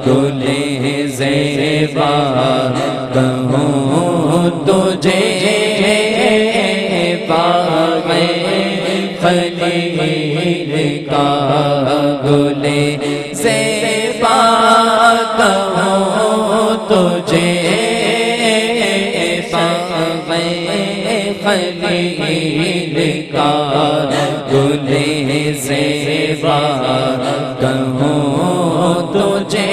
گلے زیبا کہوں تجھے باغ خلیل کا گلے زیبا کہوں تجھے باغ خلیل کا گلے زیبا کہوں تجھے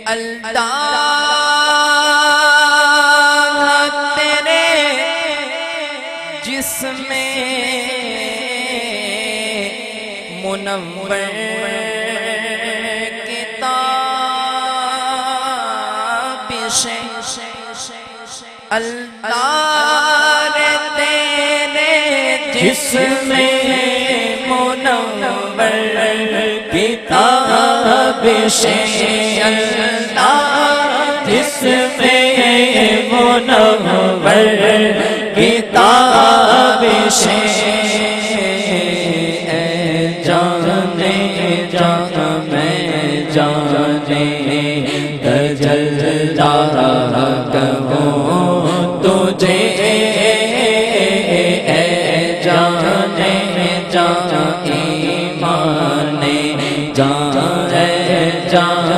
اللہ تیرے جسم منور کتاب سے اللہ تیرے جسم منور کتاب سے جسم منور کتاب سے اے جانے جان میں جانے تجلا کہوں تجھے اے جانے جان ایمان جان جانے جان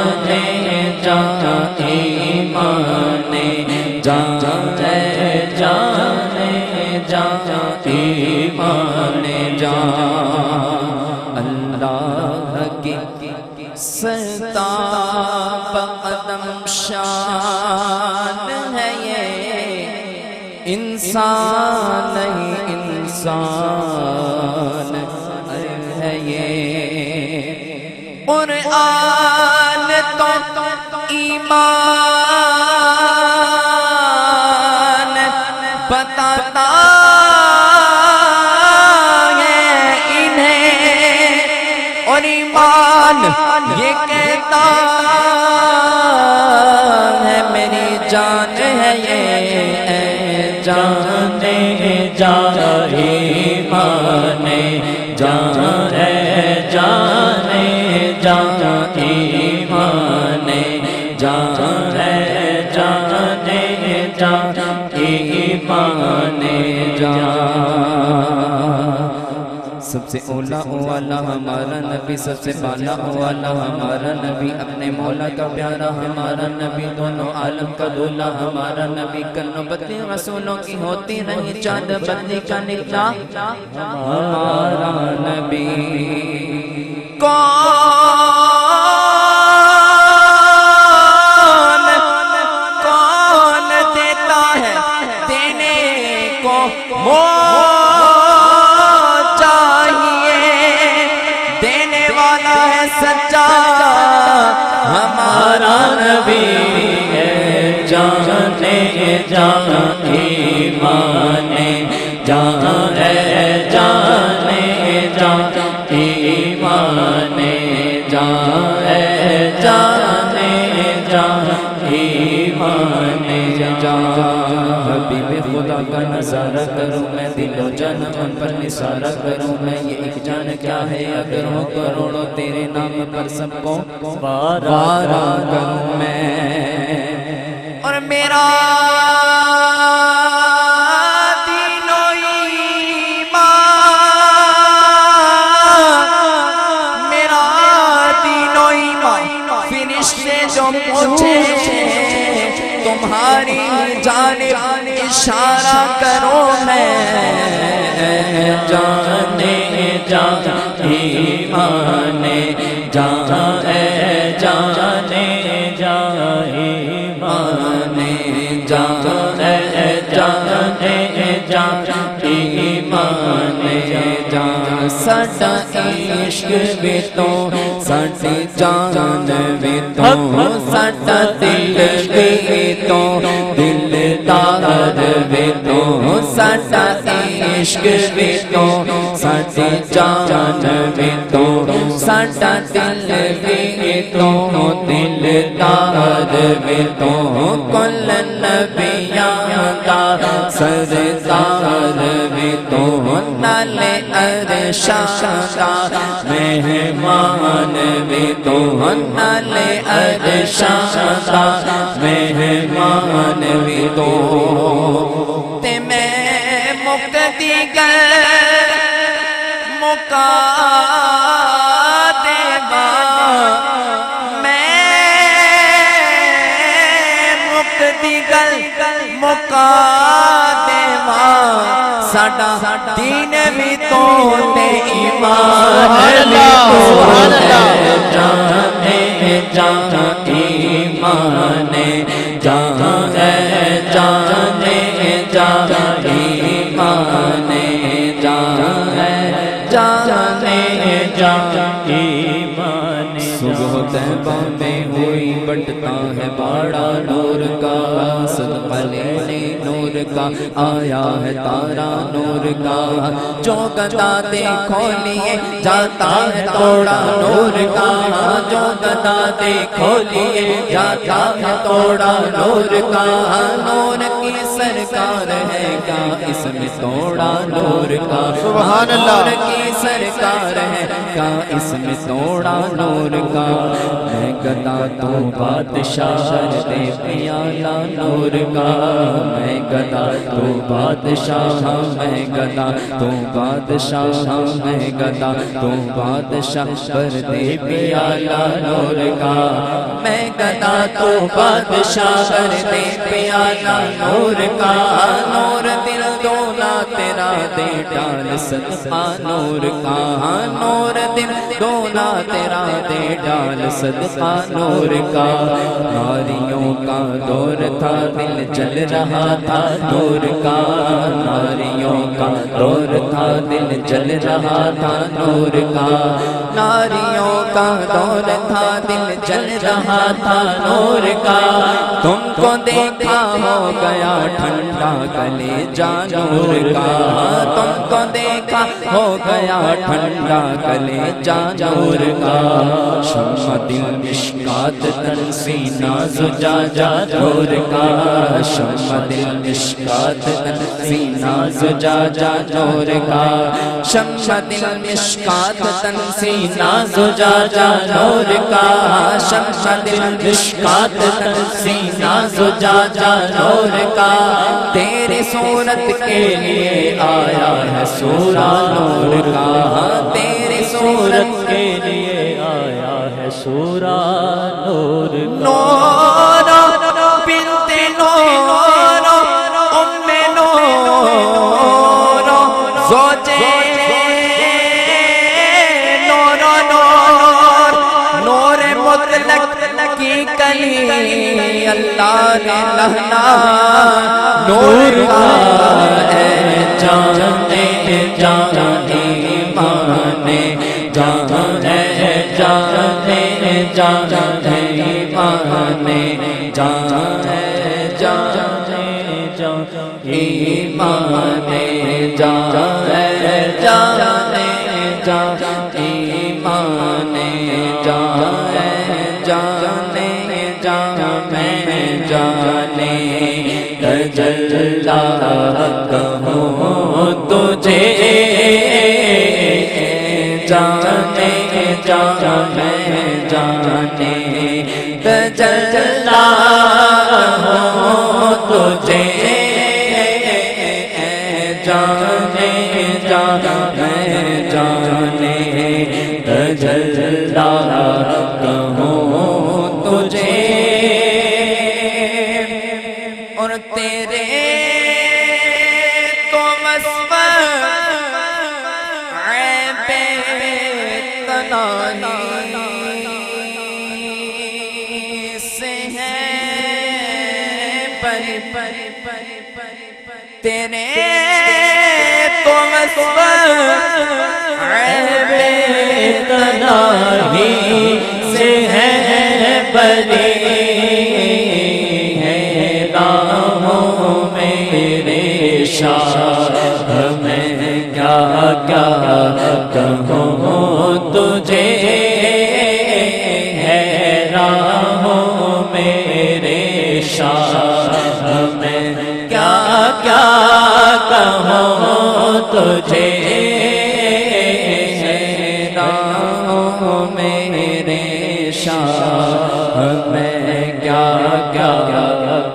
ایمان جان جانے جان ایمان جان اللہ کی سرتاب قدم شان ہے یہ انسان نہیں انسان ہے یہ قرآن تو ایمان بتاتا ہے انہیں اور ایمان یہ کہتا ہے میری جان ہے یہ جانے جان ایمان جان جانے جان ایمان جان جانے جان ایمان جان سب سے اولا والا ہمارا نبی سب سے بالا والا ہمارا نبی اپنے مولا کا پیارا ہمارا نبی دونوں عالم کا دولا ہمارا نبی کنو بدلی رسولوں کی ہوتی نہیں چاند بدلی کا نکلا ہمارا نبی کون دیتا ہے دینے کو سچا ہمارا نبی ہے جانے جان ایمان جان جانے جان ایمان جان جانے جان ایمان جان حبیب خدا کا نظارہ کروں میں دل و جان ان پر نثارہ کروں میں یہ ایک جان کیا ہے اگر ہو کروڑوں تیرے نام پر سب کو وارا کروں میں اور میرا دین و ایمان میرا دین و ایمان فرشتے جو پوچھے تمہاری جانب اشارہ کرو میں جانے جان ایمان جان جانے جان ایمان جان جانے جان ایمان جان ساڈا عشق بھی تو ساڈی جان بھی تو ساڈا دل بھی تو دلدار بھی تو ساڈا عشق بھی تو ساڈی جان بھی تو ساڈا دل بھی تو دلدار بھی تو کل نبیاں دا سردار بھی تو نالے ارشادا مہمان بھی تو نالے ارشادا مہمان بھی تو تے میں مکتی گر مکا دے با میں مکتی گر مکا دے با ساڈا دین بھی تو تے ایمان بھی تو جانے جان ایمان جان جانے جان ایمان جانے جان ایمان صبح طیبہ میں ہوئی بٹتا ہے باڑا نور کا صدقہ لینے نور کا آیا ہے تارا نور کا جو گدا دیکھو لیے جاتا ہے توڑا نور کا جو گدا دیکھو لیے جاتا ہے توڑا نور کا نور کی سرکار ہے کیا اس میں توڑا نور کا سبحان اللہ نور کی سرکار ہے کیا اس میں توڑا نور کا میں گدا تو بادشاہ دے پیالہ نور کا میں گدا تو بادشاہ میں گدا تو بادشاہ میں گدا تو بادشاہ پر دے پیالہ نور کا میں گدا تو بادشاہ پر دے پیالہ نور کا نور دل دولا تیرا دے ڈال صدقہ نور کا نور دل دولا تیرا دے ڈال صدقہ نور کا ناریوں کا دور تھا دل جل رہا تھا نور کا ناریوں کا دور تھا دل جل رہا تھا نور کا ناریوں کا دور تھا دل جل رہا تھا نور کا تم کو دیکھا ہو گیا ٹھنڈا کلیجہ نور کا تم کو دیکھا ہو گیا ٹھنڈا کلیجہ نور کا شمع دل مشکات تن سینہ زجاجہ نور کا شمع دل مشکات تن سینہ زجاجہ نور کا شمع دل مشکات تن سینہ زجاجہ نور کا شمع دل مشکات تن سینہ زجاجہ نور کا تیری صورت کے لیے آیا ہے سورہ نور کا تیری صورت کے لیے آیا ہے سورہ نور نور بنت نور ام نور زوجے نور نور نور مطلق کی کلی اللہ نے لہنا نور کا اے جانے جان ایمان جان ہے جانے جان ایمان جان ہے جانے جان ایمان جان ہے جانے جان ایمان جان ہے جانے جان میں جانے تجلا کہوں تجھے جانے جان میں جانے تجلا کہوں تجھے جانے جان میں جانے تجلا کہوں تجھے اور تیرے تو وصف عیب تنہی سے ہے پری تیرے تو وصف عیب تنہی سے ہے پری میں کیا کیا کہوں تجھے ہے راہوں میرے شاہ میں کیا کیا کہوں تجھے میرے شاہ میں کیا کیا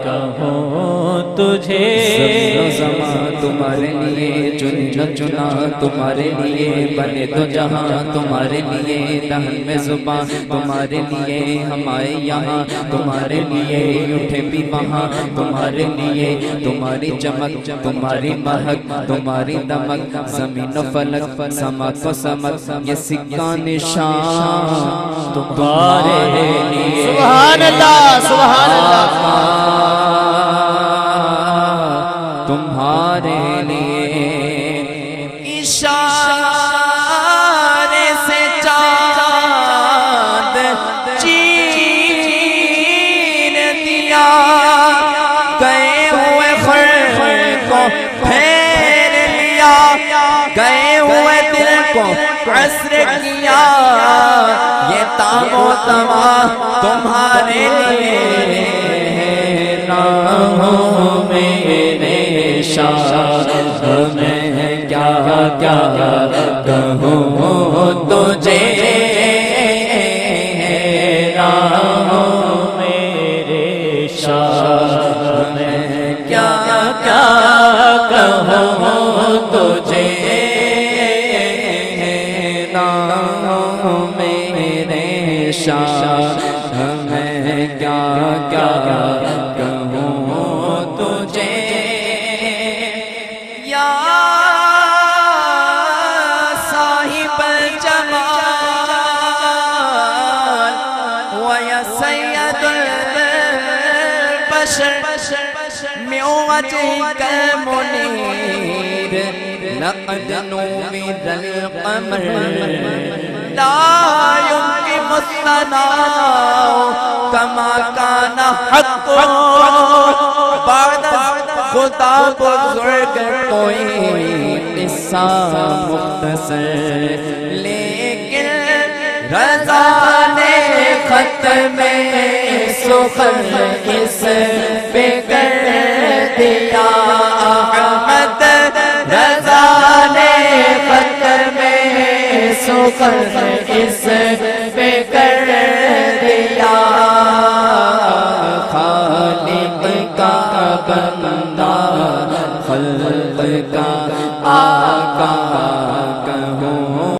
کہوں تجھے زمان تمہارے لیے چنا چنا تمہارے لیے بنے تو جہاں تمہارے لیے دہن میں زبان تمہارے لیے ہم آئے یہاں تمہارے لیے اٹھے بھی وہاں تمہارے لیے تمہاری چمک تمہاری مہک تمہاری دمک زمین و فلک سما کو سمک یہ سکہ نشان تمہارے لیے سبحان اللہ سبحان اللہ تمہارے لیے اشارے سے چاند چیر دیا گئے ہوئے خر کو پھیر لیا گئے ہوئے دل کو عصر کیا یہ تاب و تما تمہارے لیے راہوں میرے شاہ میں کیا کیا کہوں تجھے راہوں میرے شاہ میں کیا کیا کہوں تجھے راہوں میرے شاہ میں کیا کیا کہوں تجھے یا صاحب الجمال و یا سید البشر من وجهك المنیر لقد نور القمر لا يمكن الثناء كما كان حق بعد خدا بزرگ کوئی قصہ مختصر لیکن رضا نے ختم سخن اس پہ کر دیا احمد رضا نے ختم سخن اس پہ کر دیا خالق کا بندہ